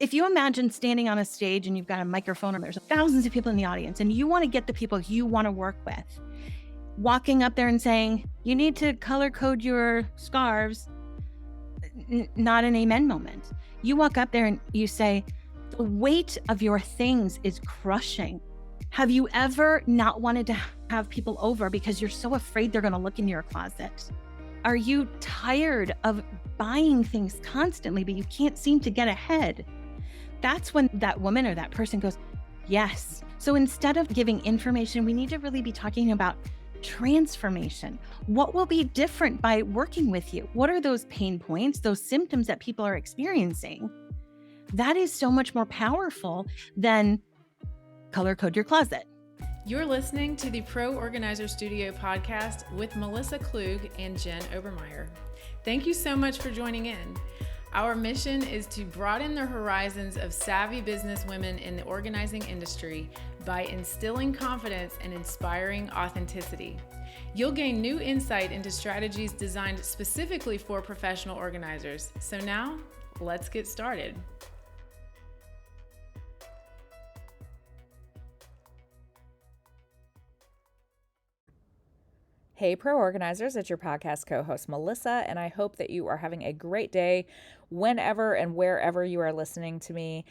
If you imagine standing on a stage and you've got a microphone and there's thousands of people in the audience and you want to get the people you want to work with, walking up there and saying, you need to color code your scarves, not an amen moment. You walk up there and you say, the weight of your things is crushing. Have you ever not wanted to have people over because you're so afraid they're going to look in your closet? Are you tired of buying things constantly, but you can't seem to get ahead? That's when that woman or that person goes, yes. So instead of giving information, we need to really be talking about transformation. What will be different by working with you? What are those pain points, those symptoms that people are experiencing? That is so much more powerful than color code your closet. You're listening to the Pro Organizer Studio podcast with Melissa Klug and Jen Obermeyer. Thank you so much for joining in. Our mission is to broaden the horizons of savvy business women in the organizing industry by instilling confidence and inspiring authenticity. You'll gain new insight into strategies designed specifically for professional organizers. So now, let's get started. Hey, Pro Organizers, it's your podcast co-host, Melissa, and I hope that you are having a great day whenever and wherever you are listening to me.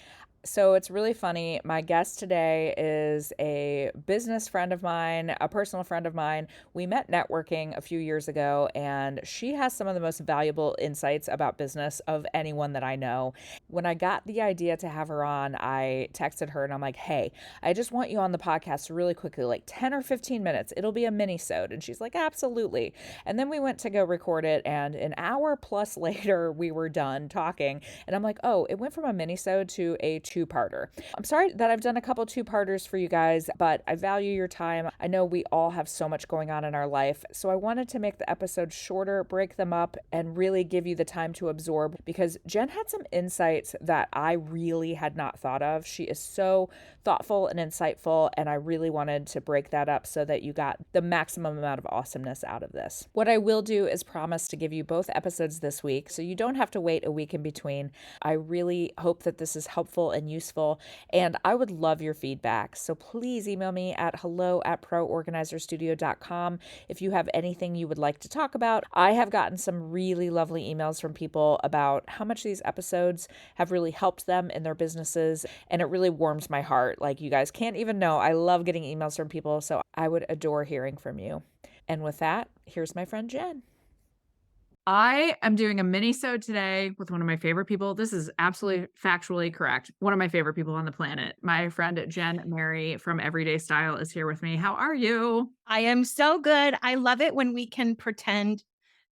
So it's really funny. My guest today is a business friend of mine, a personal friend of mine. We met networking a few years ago, and she has some of the most valuable insights about business of anyone that I know. When I got the idea to have her on, I texted her and I'm like, hey, I just want you on the podcast really quickly, like 10 or 15 minutes. It'll be a mini-sode. And she's like, absolutely. And then we went to go record it, and an hour plus later, we were done talking. And I'm like, oh, it went from a mini-sode to a two-parter. I'm sorry that I've done a couple two-parters for you guys, but I value your time. I know we all have so much going on in our life, so I wanted to make the episodes shorter, break them up, and really give you the time to absorb, because Jen had some insights that I really had not thought of. She is so thoughtful and insightful, and I really wanted to break that up so that you got the maximum amount of awesomeness out of this. What I will do is promise to give you both episodes this week, so you don't have to wait a week in between. I really hope that this is helpful and useful, and I would love your feedback. So please email me at hello@proorganizerstudio.com if you have anything you would like to talk about. I have gotten some really lovely emails from people about how much these episodes have really helped them in their businesses, and it really warms my heart. Like, you guys can't even know. I love getting emails from people, so I would adore hearing from you. And with that, here's my friend Jen. I am doing a mini-sode today with one of my favorite people. This is absolutely factually correct. One of my favorite people on the planet. My friend Jen Mary from Everyday Style is here with me. How are you? I am so good. I love it when we can pretend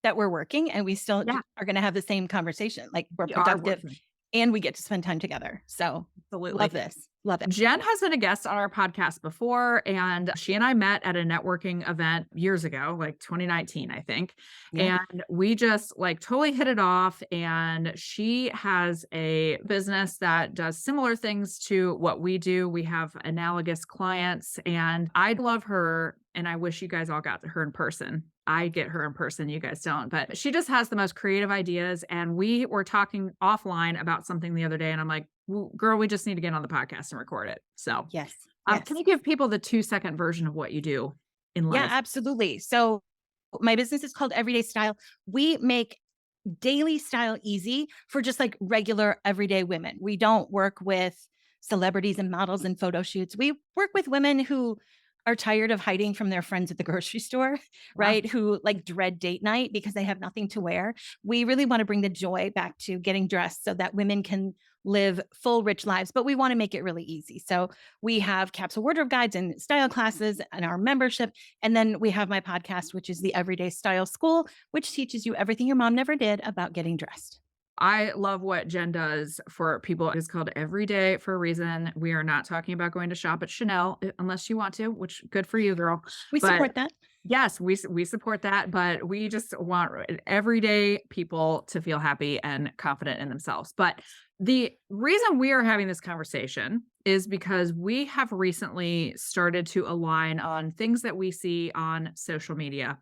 that we're working and we still are going to have the same conversation. Like, we're We are productive working. and we get to spend time together. So Absolutely. love this. Love it. Jen has been a guest on our podcast before, and she and I met at a networking event years ago, like 2019, I think. Yeah. And we just like totally hit it off. And she has a business that does similar things to what we do. We have analogous clients, and I love her. And I wish you guys all got her in person. I get her in person, you guys don't, but she just has the most creative ideas. And we were talking offline about something the other day, and I'm like, well, girl, we just need to get on the podcast and record it. So Yes. Can you give people the 2-second version of what you do in life? Yeah, absolutely. So my business is called Everyday Style. We make daily style easy for just like regular everyday women. We don't work with celebrities and models and photo shoots. We work with women who are tired of hiding from their friends at the grocery store, right? Who like dread date night because they have nothing to wear. We really want to bring the joy back to getting dressed so that women can live full, rich lives, but we want to make it really easy. So we have capsule wardrobe guides and style classes and our membership. And then we have my podcast, which is the Everyday Style School, which teaches you everything your mom never did about getting dressed. I love what Jen does for people. It's called Everyday for a reason. We are not talking about going to shop at Chanel unless you want to, which good for you, girl. We support that. Yes, we support that, but we just want everyday people to feel happy and confident in themselves. But the reason we are having this conversation is because we have recently started to align on things that we see on social media.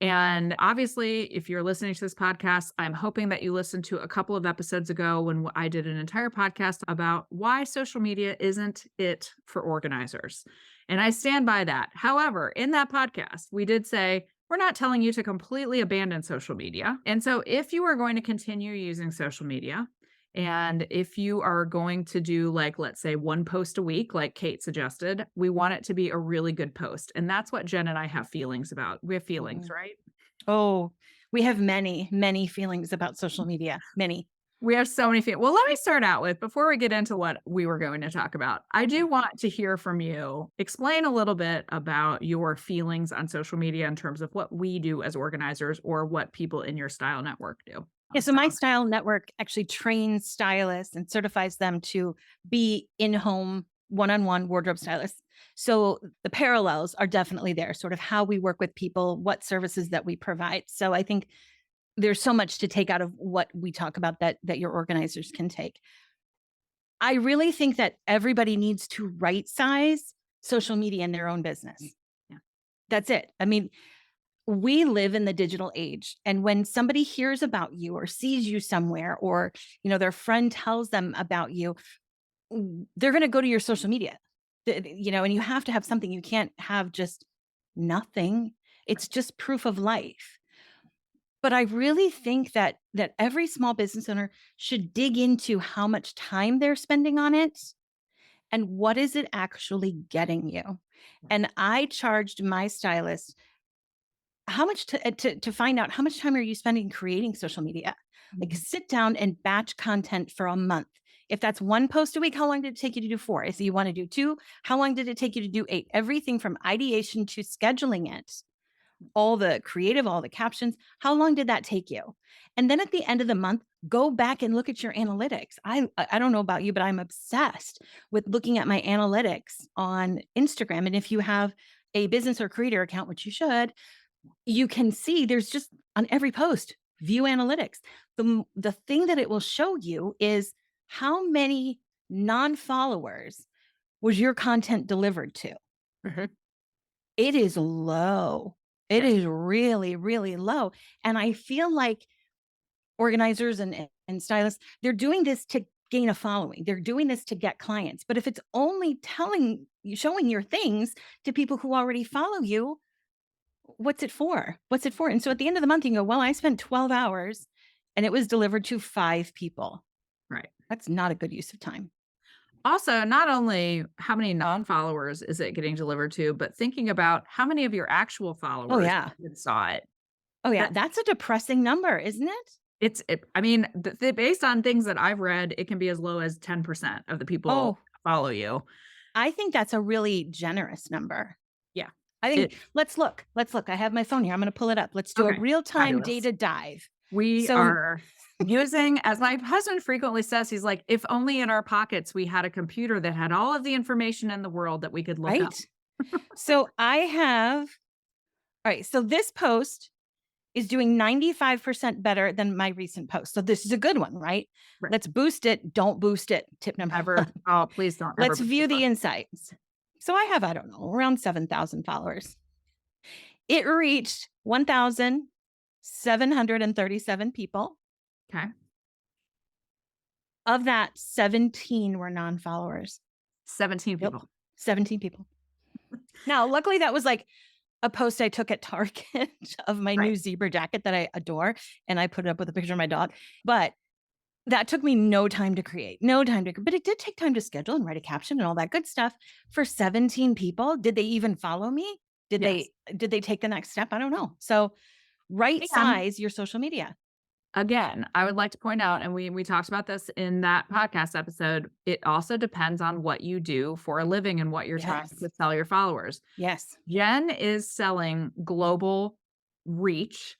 And obviously, if you're listening to this podcast, I'm hoping that you listened to a couple of episodes ago when I did an entire podcast about why social media isn't it for organizers. And I stand by that. However, in that podcast, we did say we're not telling you to completely abandon social media. And so if you are going to continue using social media, and if you are going to do, like, let's say one post a week, like Kate suggested, we want it to be a really good post. And that's what Jen and I have feelings about. We have feelings, Mhm. right? Oh, we have many, many feelings about social media. Many. We have so many feelings. Well, let me start out with, before we get into what we were going to talk about, I do want to hear from you. Explain a little bit about your feelings on social media in terms of what we do as organizers or what people in your style network do. Yeah, so my style network actually trains stylists and certifies them to be in-home one-on-one wardrobe stylists. So the parallels are definitely there, sort of how we work with people, what services that we provide. So I think there's so much to take out of what we talk about that your organizers can take. I really think that everybody needs to right size social media in their own business. Yeah. That's it. I mean, we live in the digital age, and when somebody hears about you or sees you somewhere, or their friend tells them about you, they're going to go to your social media. And you have to have something. You can't have just nothing. It's just proof of life. But I really think that every small business owner should dig into how much time they're spending on it and what is it actually getting you. And I charged my stylist how much to find out how much time are you spending creating social media? Like, Mhm. sit down and batch content for a month. If that's one post a week, how long did it take you to do 4? If you want to do 2, how long did it take you to do 8? Everything from ideation to scheduling it, all the creative, all the captions, how long did that take you? And then at the end of the month, go back and look at your analytics. I don't know about you, but I'm obsessed with looking at my analytics on Instagram. And if you have a business or creator account, which you should, you can see there's just on every post, view analytics. The thing that it will show you is how many non-followers was your content delivered to. Mhm. It is low. It Yes. is really, really low. And I feel like organizers and stylists, they're doing this to gain a following. They're doing this to get clients. But if it's only telling you, showing your things to people who already follow you, what's it for? What's it for? And so at the end of the month, you can go, well, I spent 12 hours and it was delivered to 5 people. Right. That's not a good use of time. Also, not only how many non-followers is it getting delivered to, but thinking about how many of your actual Oh, followers yeah. even saw it. Oh, yeah. That That's a depressing number, isn't it? I mean, based on things that I've read, it can be as low as 10% of the people Oh, follow you. I think that's a really generous number. Yeah. I think It let's look. Let's look. I have my phone here. I'm going to pull it up. Let's do a Okay, real-time fabulous. data dive. We So, are using, as my husband frequently says, he's like, if only in our pockets we had a computer that had all of the information in the world that we could look up. right. So I have, all right. So this post is doing 95% better than my recent post. So this is a good one, right? Right. Let's boost it. Don't boost it. Tip number Ever. 1. Oh, please don't ever. Let's view the insights. So I have, I don't know, around 7,000 followers. It reached 1,737 people. Okay. Of that, 17 were non-followers. 17 Yep. people. 17 people. Now, luckily, that was like a post I took at Target of my Right. new zebra jacket that I adore. And I put it up with a picture of my dog. But that took me no time to create, but it did take time to schedule and write a caption and all that good stuff for 17 people. Did they even follow me? Did Yes. they take the next step? I don't know. So right And size your social media. again, I would like to point out, and we talked about this in that podcast episode, it also depends on what you do for a living and what you're trying Yes. to sell your followers. Yes. Jen is selling global reach.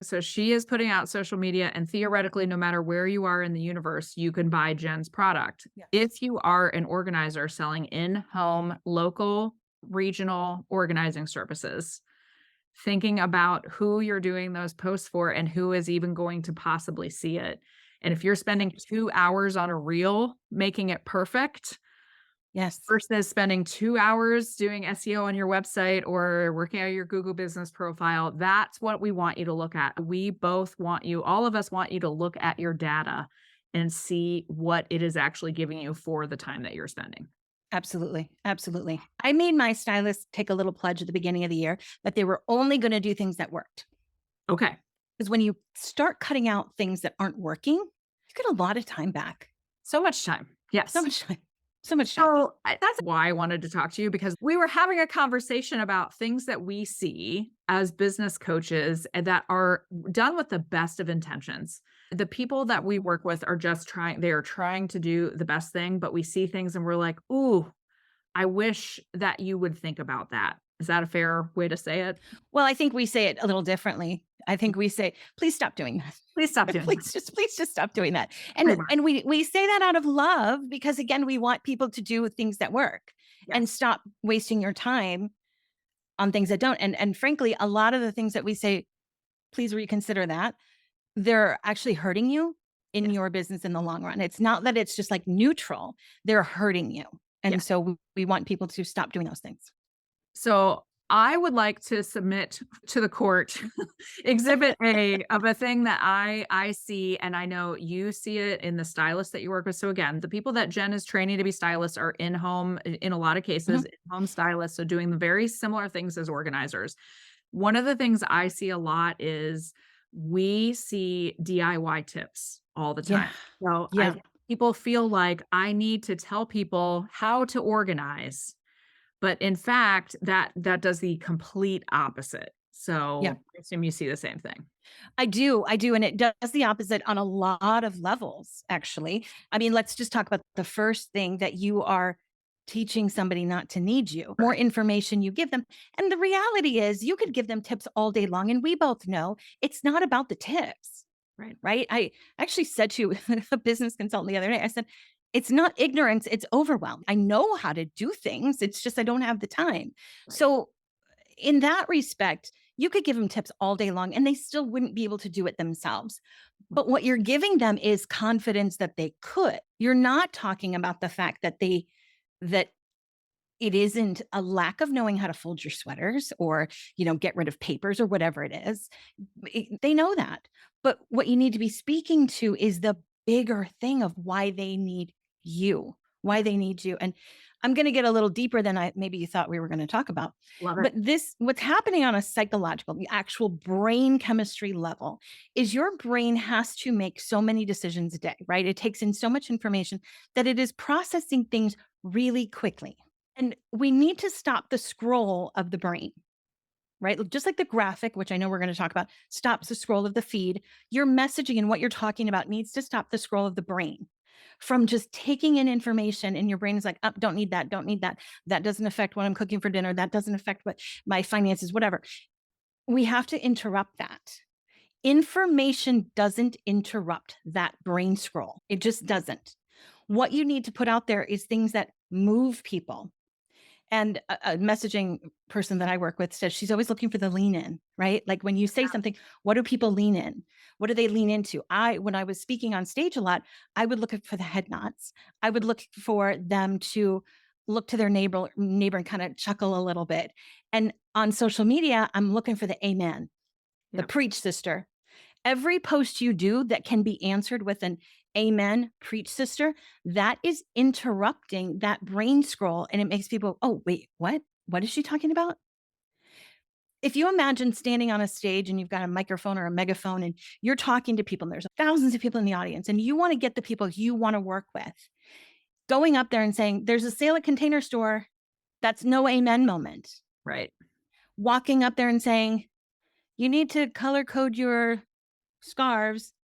So she is putting out social media, and theoretically, no matter where you are in the universe, you can buy Jen's product. Yes. If you are an organizer selling in-home, local, regional organizing services, thinking about who you're doing those posts for and who is even going to possibly see it. And if you're spending 2 hours on a reel making it perfect, Yes. versus spending 2 hours doing SEO on your website or working out your Google business profile. That's what we want you to look at. We both want you, all of us want you to look at your data and see what it is actually giving you for the time that you're spending. Absolutely. Absolutely. I made my stylist take a little pledge at the beginning of the year that they were only going to do things that worked. Okay. Because when you start cutting out things that aren't working, you get a lot of time back. So much time. So Yes. much time. So much time. So that's why I wanted to talk to you because we were having a conversation about things that we see as business coaches and that are done with the best of intentions. The people that we work with are just trying, they are trying to do the best thing, but we see things and we're like, ooh, I wish that you would think about that. Is that a fair way to say it? Well, I think we say it a little differently. I think we say, please stop doing Please stop that. doing that. Please just stop doing that. And Trademark. and we say that out of love because again, we want people to do things that work and Yes. stop wasting your time on things that don't. And frankly, a lot of the things that we say, please reconsider that, they're actually hurting you in Yes. your business in the long run. It's not that it's just like neutral, they're hurting you. And Yes. so we want people to stop doing those things. So I would like to submit to the court exhibit A of a thing that I see, and I know you see it in the stylists that you work with. So again, the people that Jen is training to be stylists are in-home, in a lot of cases, Mhm. in-home stylists. So doing the very similar things as organizers. One of the things I see a lot is we see DIY tips all the Yeah. time. So I Yeah. think people feel like I need to tell people how to organize, but in fact, that does the complete opposite. Yeah. So, I assume you see the same thing. I do, and it does the opposite on a lot of levels, actually. I mean, let's just talk about the first thing that you are teaching somebody not to need you. More Right, information you give them. And the reality is you could give them tips all day long, and we both know it's not about the tips, right, right? I actually said to a business consultant the other day, I said, it's not ignorance, it's overwhelm. I know how to do things. It's just I don't have the time. right, So in that respect, you could give them tips all day long and they still wouldn't be able to do it themselves. But what you're giving them is confidence that they could. You're not talking about the fact that that it isn't a lack of knowing how to fold your sweaters or, get rid of papers or whatever it is. They know that. But what you need to be speaking to is the bigger thing of why they need you, why yeah, they need you. And I'm going to get a little deeper than I maybe you thought we were going to talk about. love it. But what's happening on a psychological, the actual brain chemistry level is your brain has to make so many decisions a day, right? It takes in so much information that it is processing things really quickly. And we need to stop the scroll of the brain, right? Just like the graphic, which I know we're going to talk about, stops the scroll of the feed. Your messaging and what you're talking about needs to stop the scroll of the brain from just taking in information. And your brain is like, oh, don't need that. Don't need that. That doesn't affect what I'm cooking for dinner. That doesn't affect what my finances, whatever. We have to interrupt that. Information doesn't interrupt that brain scroll. It just doesn't. What you need to put out there is things that move people, and a messaging person that I work with says she's always looking for the lean in, right? Like when you say something, what do people lean in? What do they lean into? When I was speaking on stage a lot, I would look for the head nods. I would look for them to look to their neighbor and kind of chuckle a little bit. And on social media, I'm looking for the amen, the Yeah. preach sister. Every post you do that can be answered with an amen, preach sister, that is interrupting that brain scroll and it makes people, oh, wait, what? What is she talking about? If you imagine standing on a stage and you've got a microphone or a megaphone and you're talking to people and there's thousands of people in the audience and you want to get the people you want to work with, going up there and saying, there's a sale at Container Store, that's no amen moment. Right. Walking up there and saying, you need to color code your scarves,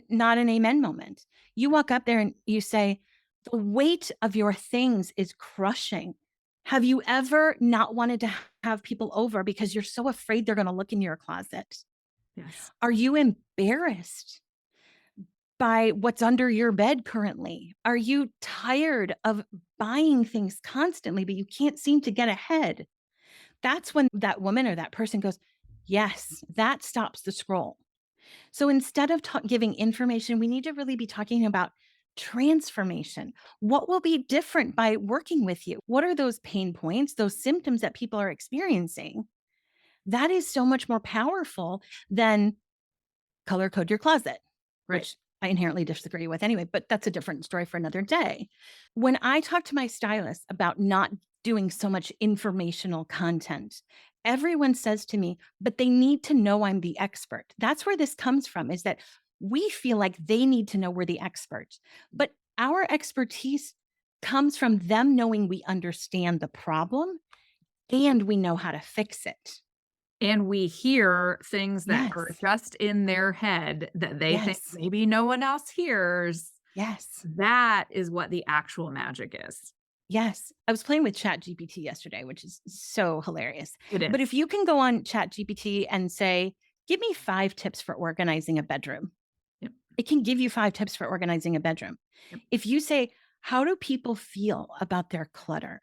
not an amen moment. You walk up there and you say, the weight of your things is crushing. Have you ever not wanted to have people over because you're so afraid they're going to look in your closet? Yes. Are you embarrassed by what's under your bed currently? Are you tired of buying things constantly, but you can't seem to get ahead? That's when that woman or that person goes, yes, that stops the scroll. So instead of giving information, we need to really be talking about transformation. What will be different by working with you? What are those pain points, those symptoms that people are experiencing? That is so much more powerful than color code your closet, Right. which I inherently disagree with anyway, but that's a different story for another day. When I talk to my stylist about not doing so much informational content, everyone says to me, but they need to know I'm the expert. That's where this comes from, is that we feel like they need to know we're the experts, but our expertise comes from them knowing we understand the problem and we know how to fix it. And we hear things that are Yes. just in their head that they think Yes. maybe no one else hears. Yes. That is what the actual magic is. Yes. I was playing with ChatGPT yesterday, which is so hilarious. It But is. if you can go on ChatGPT and say, give me 5 tips for organizing a bedroom, Yep. it can give you 5 tips for organizing a bedroom. Yep. If you say, how do people feel about their clutter?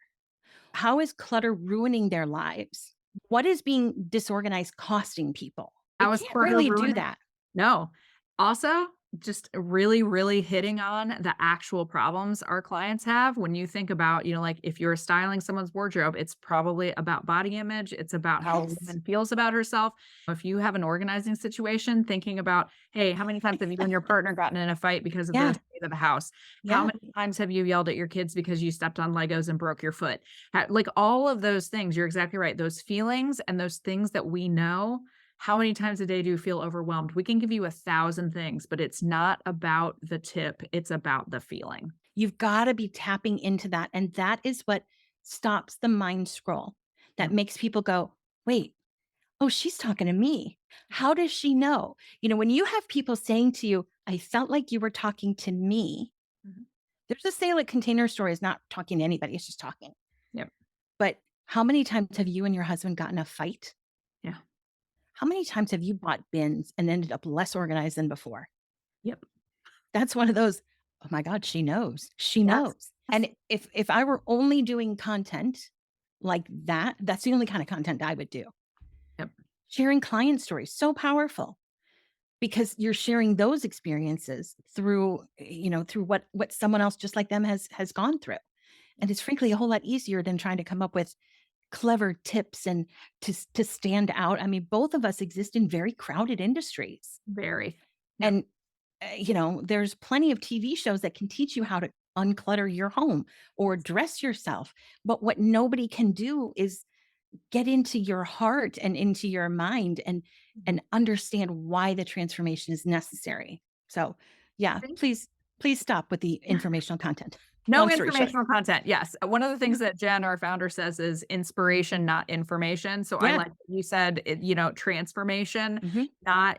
How is clutter ruining their lives? What is being disorganized costing people? It How is can't clutter really do ruining? that. No. Also, just really, really hitting on the actual problems our clients have. When you think about, like if you're styling someone's wardrobe, it's probably about body image. It's about how a Yes. woman feels about herself. If you have an organizing situation, thinking about, hey, how many times have you and your partner gotten in a fight because of the Yeah. state of the house? How Yeah. many times have you yelled at your kids because you stepped on Legos and broke your foot? Like all of those things, you're exactly right. Those feelings and those things that we know, how many times a day do you feel overwhelmed? We can give you 1,000 things, but it's not about the tip, it's about the feeling. You've got to be tapping into that. And that is what stops the mind scroll that Yep. makes people go, wait, oh, she's talking to me. How does she know? When you have people saying to you, I felt like you were talking to me, Mhm. there's a sale at Container Store is not talking to anybody, it's just talking. Yep. But how many times have you and your husband gotten a fight? Yeah. How many times have you bought bins and ended up less organized than before? Yep. That's one of those, "Oh my god, she knows. She Yes. knows." Yes. And if I were only doing content like that, that's the only kind of content I would do. Yep. Sharing client stories, so powerful because you're sharing those experiences through what someone else just like them has gone through. And it's frankly a whole lot easier than trying to come up with clever tips and to stand out. I mean, both of us exist in very crowded industries. Very. Yep. And there's plenty of TV shows that can teach you how to unclutter your home or dress yourself. But what nobody can do is get into your heart and into your mind and understand why the transformation is necessary. So, yeah, Thank please stop with the informational content. No Long story short. informational content, yes. One of the things that Jen, our founder, says is inspiration, not information. So I Yeah. like what you said, transformation, Mhm. not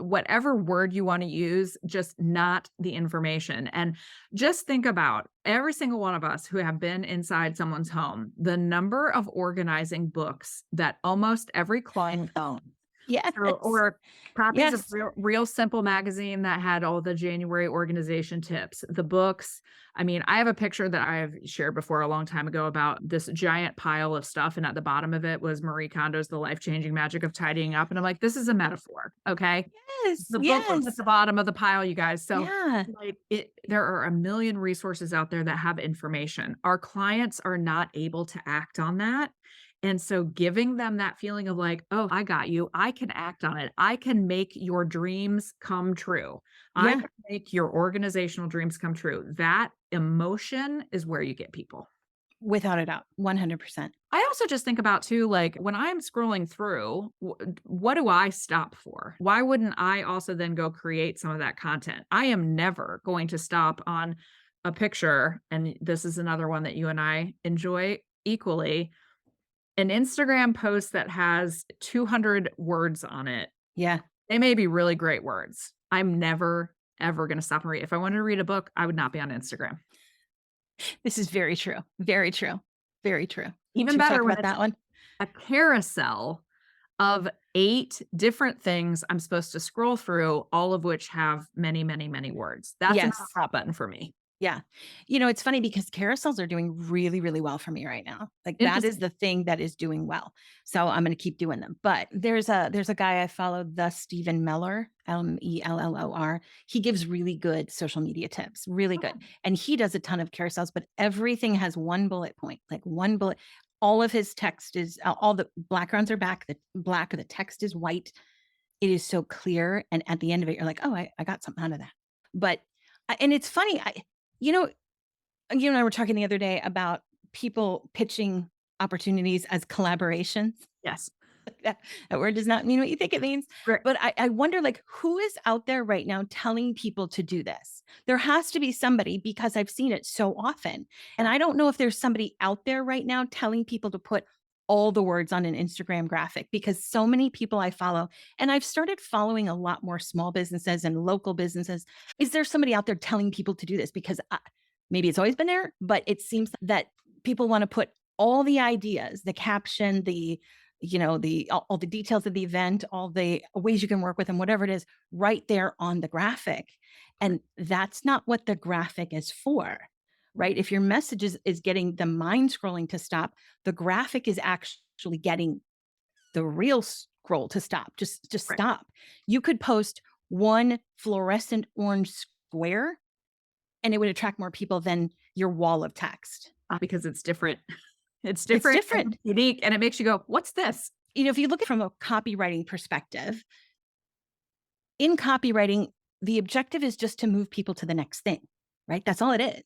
whatever word you want to use, just not the information. And just think about every single one of us who have been inside someone's home, the number of organizing books that almost every client owns. Yes. Or copies of Yes. Real Simple magazine that had all the January organization tips, the books. I mean, I have a picture that I've shared before a long time ago about this giant pile of stuff, and at the bottom of it was Marie Kondo's The Life-Changing Magic of Tidying Up, and I'm like, "This is a metaphor, okay?" Yes. The book was at Yes. the bottom of the pile, you guys. So, Yeah. like, there are a million resources out there that have information. Our clients are not able to act on that. And so giving them that feeling of like, "Oh, I got you. I can act on it. I can make your dreams come true. I Yeah. can make your organizational dreams come true." That emotion is where you get people. Without a doubt. 100%. I also just think about too, like when I'm scrolling through, what do I stop for? Why wouldn't I also then go create some of that content? I am never going to stop on a picture. And this is another one that you and I enjoy equally, an Instagram post that has 200 words on it. Yeah. They may be really great words. I'm never, ever going to stop and read. If I wanted to read a book, I would not be on Instagram. This is very true. Very true. Very true. Even Should we talk better when about it's that one? a carousel of 8 different things I'm supposed to scroll through, all of which have many, many, many words. That's a Yes. hot button for me. Yeah. It's funny because carousels are doing really, really well for me right now. Like that is Interesting. the thing that is doing well. So I'm going to keep doing them. But there's a guy I follow, the Stephen Miller, Mellor. He gives really good social media tips, really good. Oh, And he does a ton of carousels, but everything has one bullet point, like one bullet. All of his text is all the backgrounds are black, the text is white. It is so clear. And at the end of it, you're like, oh, I got something out of that. But and it's funny, you know, you and I were talking the other day about people pitching opportunities as collaborations. yes. That word does not mean what you think it means. Right. But I wonder, like, who is out there right now telling people to do this? There has to be somebody because I've seen it so often. And Yeah. I don't know if there's somebody out there right now telling people to put all the words on an Instagram graphic because so many people I follow, and I've started following a lot more small businesses and local businesses. Is there somebody out there telling people to do this? Because maybe it's always been there, but it seems that people want to put all the ideas, the caption, the all the details of the event, all the ways you can work with them, whatever it is, right there on the graphic. Right. And that's not what the graphic is for, right? Right. If your message is getting the mind scrolling to stop, the graphic is actually getting the real scroll to stop. Just Right. stop. You could post one fluorescent orange square and it would attract more people than your wall of text. Because it's different. It's It's different and different. unique, and it makes you go, "What's this?" If you look at it from a copywriting perspective, in copywriting, the objective is just to move people to the next thing, right? That's all it is.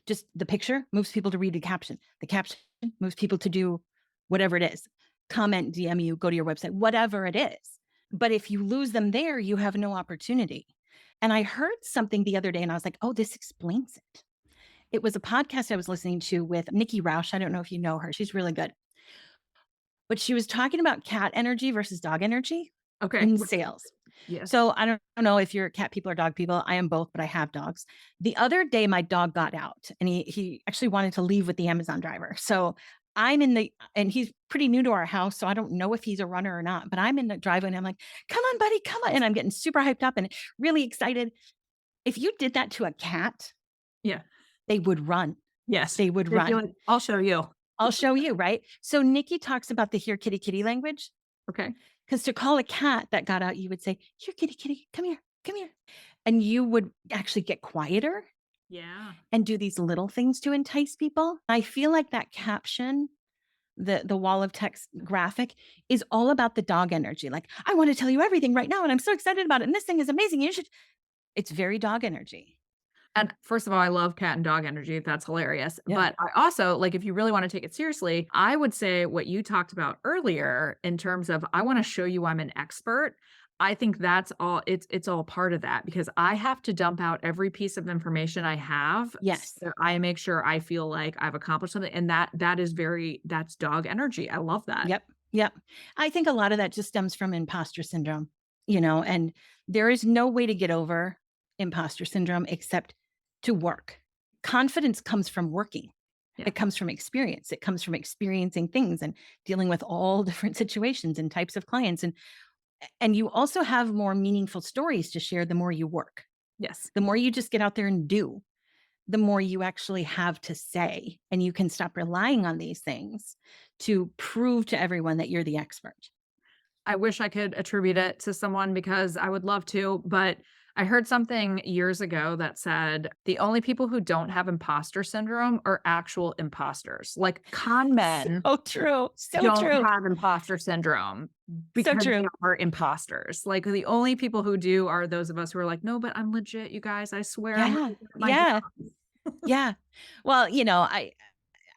Just the picture moves people to read the caption. The caption moves people to do whatever it is. Comment, DM you, go to your website, whatever it is. But if you lose them there, you have no opportunity. And I heard something the other day and I was like, oh, this explains it. It was a podcast I was listening to with Nikki Roush. I don't know if you know her. She's really good. But she was talking about cat energy versus dog energy Okay. in sales. Yes. So I don't know if you're cat people or dog people. I am both, but I have dogs. The other day, my dog got out and he actually wanted to leave with the Amazon driver. So and he's pretty new to our house. So I don't know if he's a runner or not, but I'm in the driveway and I'm like, come on, buddy, come on. And I'm getting super hyped up and really excited. If you did that to a cat, Yeah. they would run. Yes. They would They'd be run. like, "I'll show you." I'll show you, right? So Nikki talks about the here kitty kitty language. Okay. Because to call a cat that got out, you would say, here, kitty, kitty, come here, come here. And you would actually get quieter Yeah. and do these little things to entice people. I feel like that caption, the wall of text graphic is all about the dog energy. Like, I want to tell you everything right now. And I'm so excited about it. And this thing is amazing. It's very dog energy. And first of all, I love cat and dog energy. That's hilarious. Yeah. But I also, like, if you really want to take it seriously, I would say what you talked about earlier in terms of I want to show you I'm an expert. I think that's all it's all part of that because I have to dump out every piece of information I have. Yes. So I make sure I feel like I've accomplished something. And that's dog energy. I love that. Yep. Yep. I think a lot of that just stems from imposter syndrome, and there is no way to get over imposter syndrome except to work. Confidence comes from working. Yeah. It comes from experience. It comes from experiencing things and dealing with all different situations and types of clients. And you also have more meaningful stories to share the more you work. Yes. The more you just get out there and do, the more you actually have to say. And you can stop relying on these things to prove to everyone that you're the expert. I wish I could attribute it to someone because I would love to, but I heard something years ago that said the only people who don't have imposter syndrome are actual imposters. Like con men So true. So don't true. have imposter syndrome So because they true. are imposters. Like the only people who do are those of us who are like, no, but I'm legit, you guys. I swear I'm Yeah. really good at my Yeah. job. Yeah. Well,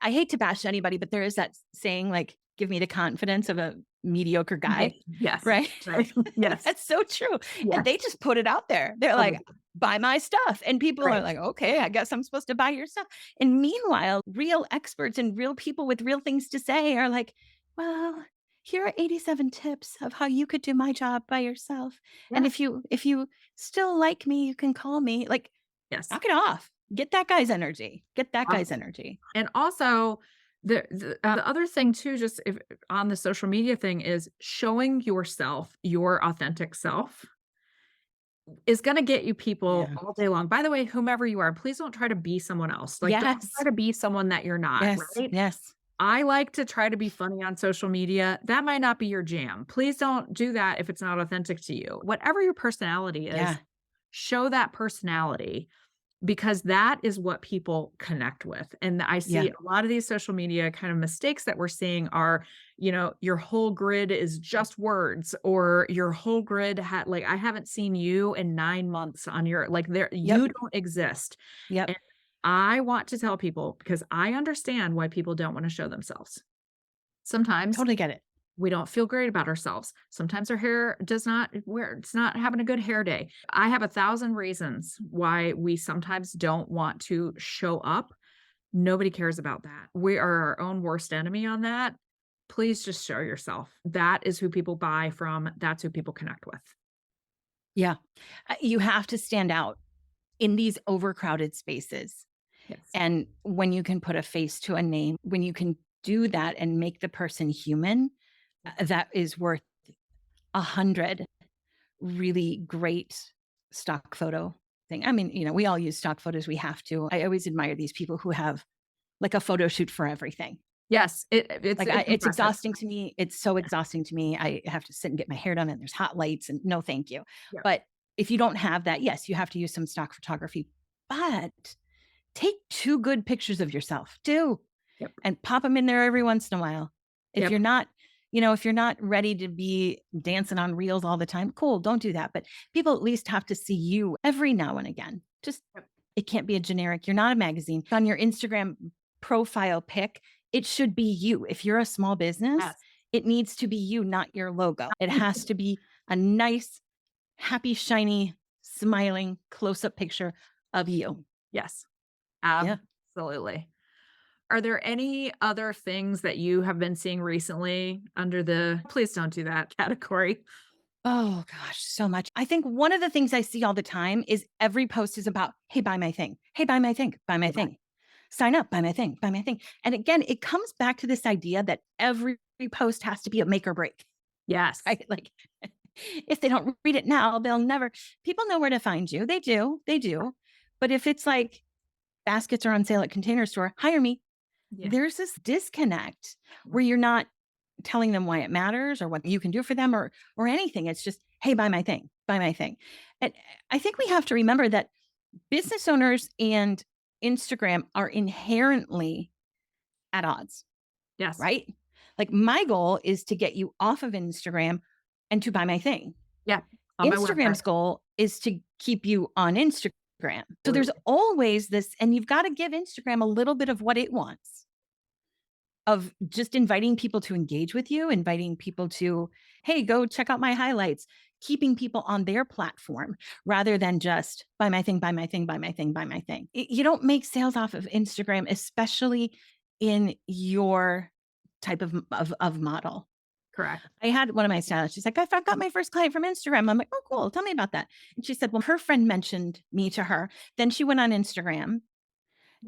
I hate to bash anybody, but there is that saying, like, give me the confidence of a mediocre guy, Yes. right? Right. Yes. That's so true. And Yes. they just put it out there. They're Oh, like, buy my stuff. And people are right. like, okay, I guess I'm supposed to buy your stuff. And meanwhile, real experts and real people with real things to say are like, well, here are 87 tips of how you could do my job by yourself. And Yes. if you still like me, you can call me. Like, Yes. knock it off. Get that guy's energy. Get that guy's Awesome. energy. And also, the other thing too, just if on the social media thing is showing yourself, your authentic self is gonna get you people Yeah. all day long. By the way, whomever you are, please don't try to be someone else. Like, don't try Yes. to be someone that you're not, Yes. right? Yes. I like to try to be funny on social media. That might not be your jam. Please don't do that if it's not authentic to you. Whatever your personality is, Yeah. show that personality because that is what people connect with. And I see Yeah. a lot of these social media kind of mistakes that we're seeing are, your whole grid is just words or your whole grid had like I haven't seen you in 9 months on your like there Yep. you don't exist. Yep. And I want to tell people because I understand why people don't want to show themselves. Sometimes Totally get it. we don't feel great about ourselves. Sometimes our hair does not wear it's not having a good hair day. I have 1,000 reasons why we sometimes don't want to show up. Nobody cares about that. We are our own worst enemy on that. Please just show yourself. That is who people buy from. That's who people connect with. Yeah. You have to stand out in these overcrowded spaces. Yes. And when you can put a face to a name, when you can do that and make the person human, that is worth 100 really great stock photo thing. I mean, we all use stock photos. We have to. I always admire these people who have like a photo shoot for everything. Yes, it's It's impressive. exhausting to me. It's so Yeah. exhausting to me. I have to sit and get my hair done and there's hot lights and no, thank you. Yeah. But if you don't have that, yes, you have to use some stock photography, but take 2 good pictures of yourself, 2, Yep. and pop them in there every once in a while. If Yep. you're not, if you're not ready to be dancing on reels all the time, cool, don't do that. But people at least have to see you every now and again. Just Yep. it can't be a generic. You're not a magazine. On your Instagram profile pic, it should be you. If you're a small business, Yes. it needs to be you, not your logo. It has to be a nice, happy, shiny, smiling close-up picture of you. Yes. Yeah. Absolutely. Are there any other things that you have been seeing recently under the please don't do that category? Oh gosh, so much. I think one of the things I see all the time is every post is about, hey, buy my thing. Hey, buy my thing. Buy my Yeah. thing. Sign up, buy my thing, buy my thing. And again, it comes back to this idea that every post has to be a make or break, Yes. right? Like if they don't read it now, they'll never, people know where to find you. They do. They do. But if it's like baskets are on sale at Container Store, hire me. Yeah. There's this disconnect where you're not telling them why it matters or what you can do for them or anything. It's just, hey, buy my thing, buy my thing. And I think we have to remember that business owners and Instagram are inherently at odds, Yes. right? Like my goal is to get you off of Instagram and to buy my thing. Yeah. On my Instagram's website. goal is to keep you on Instagram. So there's Absolutely. always this, and you've got to give Instagram a little bit of what it wants of just inviting people to engage with you, inviting people to, hey, go check out my highlights, keeping people on their platform rather than just buy my thing, buy my thing, buy my thing, buy my thing. You don't make sales off of Instagram, especially in your type of model. Correct. I had one of my stylists, she's like, I got my first client from Instagram. I'm like, oh, cool. Tell me about that. And she said, well, her friend mentioned me to her. Then she went on Instagram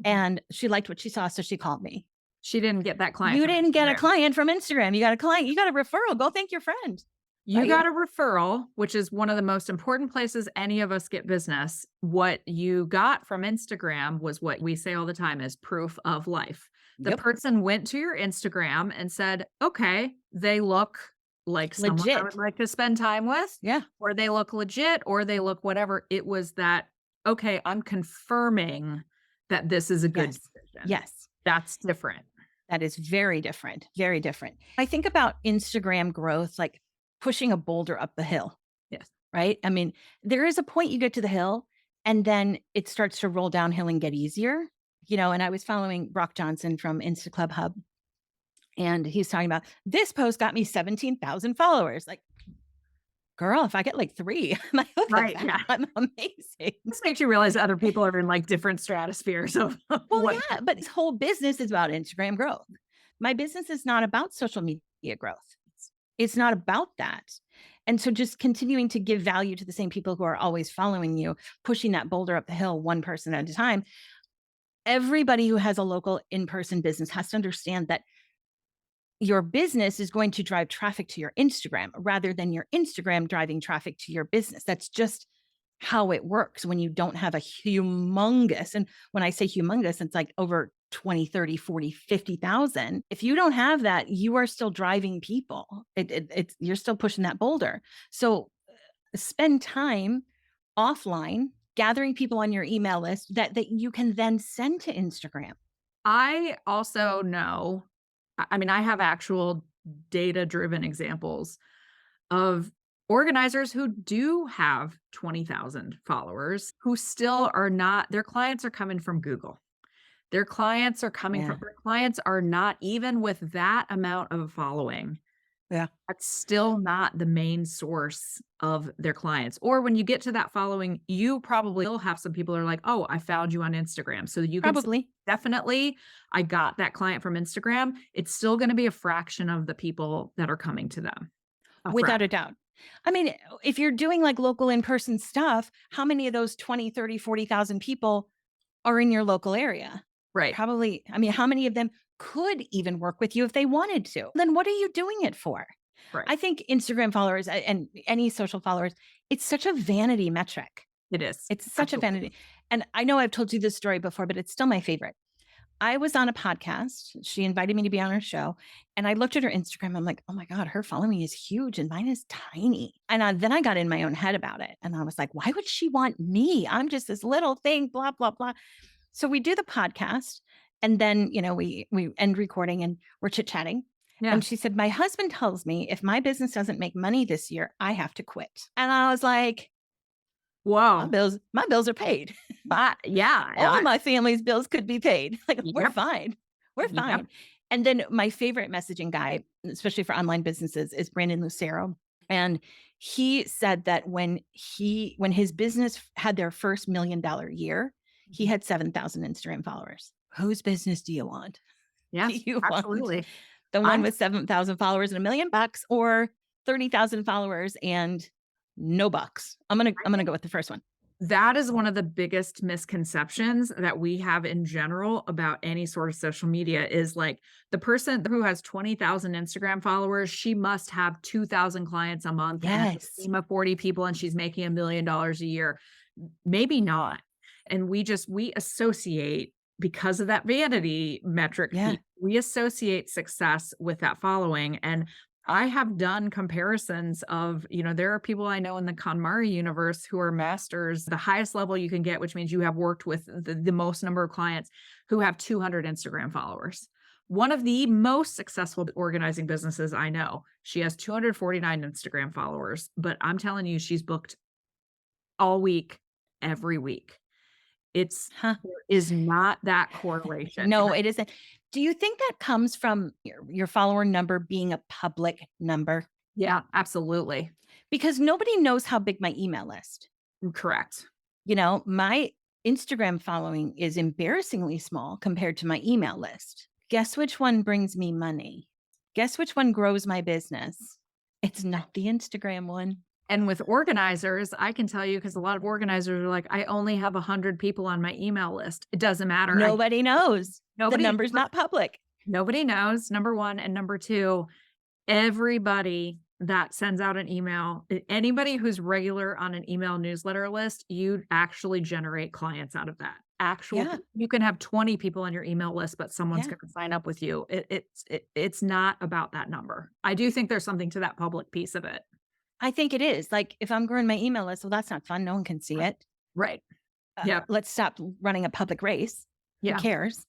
and she liked what she saw. So she called me. She didn't get that client You from didn't get a Instagram. client from Instagram. You got a client, you got a referral. Go thank your friend. You Right? got a referral, which is one of the most important places any of us get business. What you got from Instagram was what we say all the time is proof of life. The Yep. person went to your Instagram and said, okay, they look like someone I would Legit. like to spend time with, Yeah. or they look legit, or they look whatever. It was that, okay, I'm confirming that this is a good Yes. decision. Yes. That's different. That is very different. Very different. I think about Instagram growth like pushing a boulder up the hill, Yes. right? I mean, there is a point you get to the hill and then it starts to roll downhill and get easier. And I was following Brock Johnson from Insta Club Hub, and he's talking about this post got me 17,000 followers. Like, girl, if I get like 3, I'm like, look Right, at that. yeah. I'm amazing. This makes you realize other people are in like different stratospheres of Well, what yeah, but this whole business is about Instagram growth. My business is not about social media growth. It's not about that. And so just continuing to give value to the same people who are always following you, pushing that boulder up the hill one person at a time. Everybody who has a local in-person business has to understand that your business is going to drive traffic to your Instagram rather than your Instagram driving traffic to your business. That's just how it works when you don't have a humongous, and when I say humongous, it's like over 20, 30, 40, 50,000. If you don't have that, you are still driving people. It's you're still pushing that boulder. So spend time offline gathering people on your email list that you can then send to Instagram. I also know, I mean, I have actual data-driven examples of organizers who do have 20,000 followers who still are not, their clients are coming from Google. Yeah. Their clients are not even with that amount of a following. Yeah. That's still not the main source of their clients. Or when you get to that following, you probably will have some people who are like, "Oh, I found you on Instagram." So you can say, Probably. definitely, I got that client from Instagram. It's still gonna be a fraction of the people that are coming to them. A Without fraction. a doubt. I mean, if you're doing like local in-person stuff, how many of those 20, 30, 40,000 people are in your local area? Right, Probably. I mean, how many of them could even work with you if they wanted to? Then what are you doing it for? right. I think Instagram followers and any social followers, it's such a vanity metric. It is. It's such a Absolutely. vanity. And I know I've told you this story before, but it's still my favorite. I was on a podcast. She invited me to be on her show. And I looked at her Instagram. I'm like, oh my God, her following is huge and mine is tiny. And then I got in my own head about it. And I was like, why would she want me? I'm just this little thing, blah, blah, blah. So we do the podcast. And then, we end recording and we're chit-chatting. Yeah. And she said, my husband tells me if my business doesn't make money this year, I have to quit. And I was like, my Whoa. bills are paid. But yeah, All of my family's bills could be paid. Like, we're yep, fine. We're yep. fine. And then my favorite messaging guy, especially for online businesses, is Brandon Lucero. And he said that when his business had their first $1 million year, he Mhm. had 7,000 Instagram followers. Whose business do you want? Do Yes, you want absolutely. the one I'm with 7,000 followers and $1 million, or 30,000 followers and no bucks? I'm gonna go with the first one. That is one of the biggest misconceptions that we have in general about any sort of social media is like the person who has 20,000 Instagram followers, she must have 2,000 clients a month and a Yes. team of 40 people and she's making $1 million a year. Maybe not. And we associate, because of that vanity metric Yeah. piece, we associate success with that following. And I have done comparisons of, there are people I know in the KonMari universe who are masters, the highest level you can get, which means you have worked with the most number of clients, who have 200 Instagram followers. One of the most successful organizing businesses I know, she has 249 Instagram followers, but I'm telling you, she's booked all week, every week. Huh. There is not that correlation. No, it isn't. Do you think that comes from your follower number being a public number? Yeah, absolutely. Because nobody knows how big my email list. Correct. My Instagram following is embarrassingly small compared to my email list. Guess which one brings me money? Guess which one grows my business? It's not the Instagram one. And with organizers, I can tell you, because a lot of organizers are like, I only have 100 people on my email list. It doesn't matter. Nobody knows. The Nobody, number's not public. nobody knows, number one. And number two, everybody that sends out an email, anybody who's regular on an email newsletter list, you actually generate clients out of that. Yeah. You can have 20 people on your email list, but someone's Yeah. going to sign up with you. It's not about that number. I do think there's something to that public piece of it. I think it is. Like, if I'm growing my email list, well, that's not fun. No one can see it. Right. Yeah. Let's stop running a public race. Who Yeah. cares?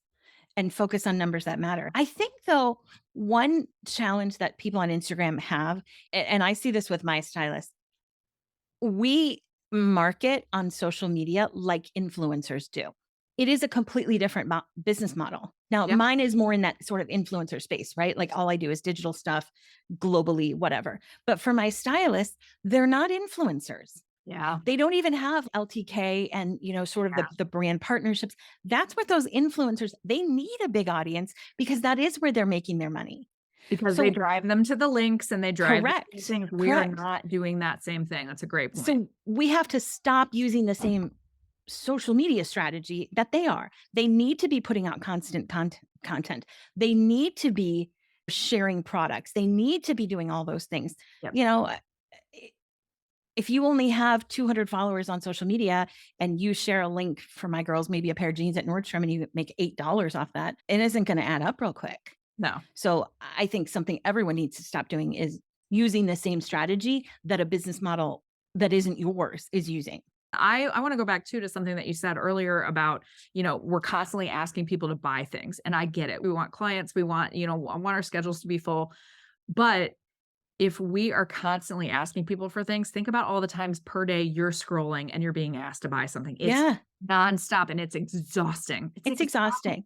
And focus on numbers that matter. I think, though, one challenge that people on Instagram have, and I see this with my stylist, we market on social media like influencers do. It is a completely different business model. Now, Yep. mine is more in that sort of influencer space, right? Like, all I do is digital stuff globally, whatever. But for my stylists, they're not influencers. Yeah. They don't even have LTK and, sort of Yeah. the brand partnerships. That's what those influencers, they need a big audience because that is where they're making their money. Because So they drive them to the links and they drive them to correct. things. We are Correct. not doing that same thing. That's a great point. So we have to stop using the same social media strategy that they are. They need to be putting out constant content. They need to be sharing products. They need to be doing all those things. Yep. You know, If you only have 200 followers on social media and you share a link for my girls, maybe a pair of jeans at Nordstrom, and you make $8 off that, it isn't going to add up real quick. No. So I think something everyone needs to stop doing is using the same strategy that a business model that isn't yours is using. I want to go back too to something that you said earlier about, we're constantly asking people to buy things. And I get it. We want clients, we want, I want our schedules to be full. But if we are constantly asking people for things, think about all the times per day you're scrolling and you're being asked to buy something. It's Yeah, nonstop and it's exhausting. it's exhausting.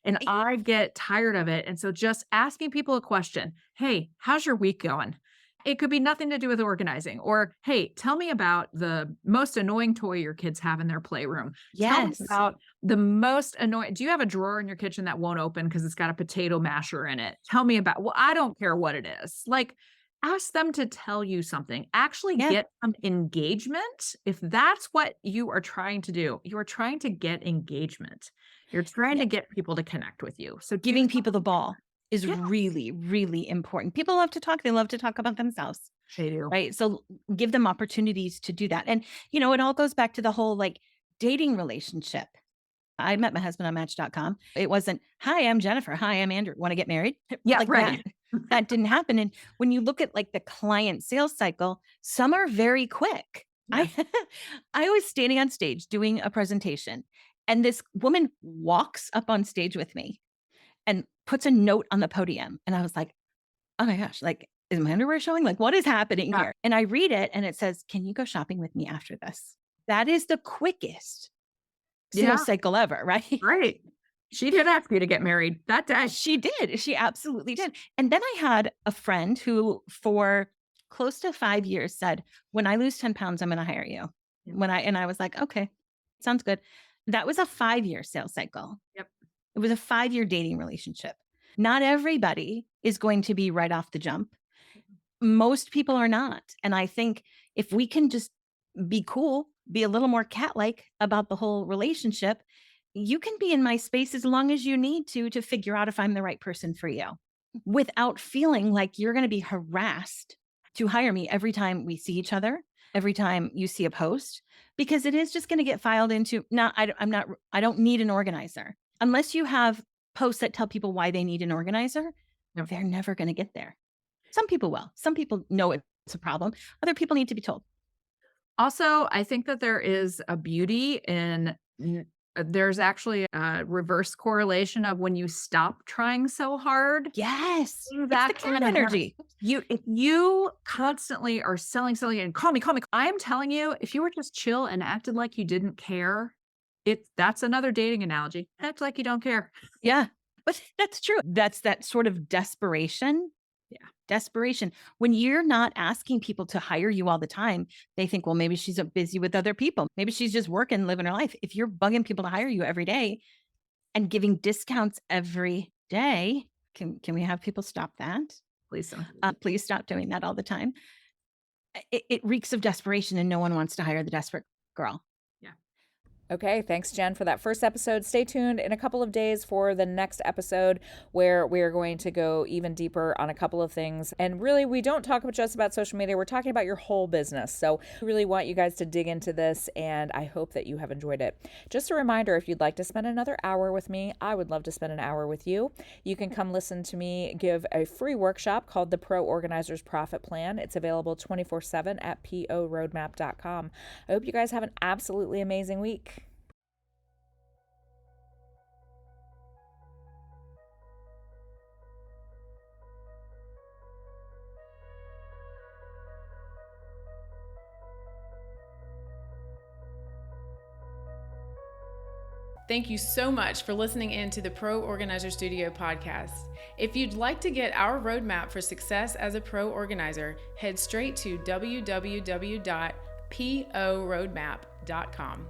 And I get tired of it. And so just asking people a question, hey, how's your week going? It could be nothing to do with organizing. Or, hey, tell me about the most annoying toy your kids have in their playroom. Tell me Yes. about the most annoying. Do you have a drawer in your kitchen that won't open because it's got a potato masher in it? Tell me about, well, I don't care what it is. Like, ask them to tell you something. Actually Yeah. get some engagement. If that's what you are trying to do, you are trying to get engagement. You're trying to get people to connect with you. So Giving people the ball is Yeah. really, really important. People love to talk. They love to talk about themselves, They do. right? So give them opportunities to do that. And, it all goes back to the whole like dating relationship. I met my husband on Match.com. It wasn't, hi, I'm Jennifer. Hi, I'm Andrew. Want to get married? Yeah, Like right. that didn't happen. And when you look at like the client sales cycle, some are very quick. I I was standing on stage doing a presentation, and this woman walks up on stage with me and puts a note on the podium. And I was like, oh my gosh, like, is my underwear showing? Like, what is happening Yeah. here? And I read it and it says, can you go shopping with me after this? That is the quickest Yeah. sales cycle ever, right? Right. She did ask me to get married that day. She did. She absolutely did. And then I had a friend who, for close to 5 years, said, when I lose 10 pounds, I'm going to hire you. Yeah. And I was like, okay, sounds good. That was a 5-year sales cycle. Yep. It was a 5-year dating relationship. Not everybody is going to be right off the jump. Most people are not. And I think if we can just be cool, be a little more cat-like about the whole relationship, you can be in my space as long as you need to figure out if I'm the right person for you without feeling like you're going to be harassed to hire me every time we see each other, every time you see a post, because it is just going to get filed into, no, I don't need an organizer. Unless you have posts that tell people why they need an organizer, Yep. they're never going to get there. Some people will. Some people know it's a problem. Other people need to be told. Also, I think that there is a beauty in there's actually a reverse correlation of when you stop trying so hard. Yes. Things It's the actually cat happen. energy. If you constantly are selling and call me. I am telling you, if you were just chill and acted like you didn't care, that's another dating analogy. Act like you don't care. Yeah. But that's true. That's that sort of desperation. Yeah. Desperation. When you're not asking people to hire you all the time, they think, well, maybe she's busy with other people. Maybe she's just working, living her life. If you're bugging people to hire you every day and giving discounts every day, can we have people stop that? Please don't. Please stop doing that all the time. It reeks of desperation, and no one wants to hire the desperate girl. Okay, thanks, Jen, for that first episode. Stay tuned in a couple of days for the next episode where we are going to go even deeper on a couple of things. And really, we don't talk just about social media. We're talking about your whole business. So we really want you guys to dig into this, and I hope that you have enjoyed it. Just a reminder, if you'd like to spend another hour with me, I would love to spend an hour with you. You can come listen to me give a free workshop called the Pro Organizer's Profit Plan. It's available 24/7 at PORoadmap.com. I hope you guys have an absolutely amazing week. Thank you so much for listening in to the Pro Organizer Studio podcast. If you'd like to get our roadmap for success as a pro organizer, head straight to www.PORoadmap.com.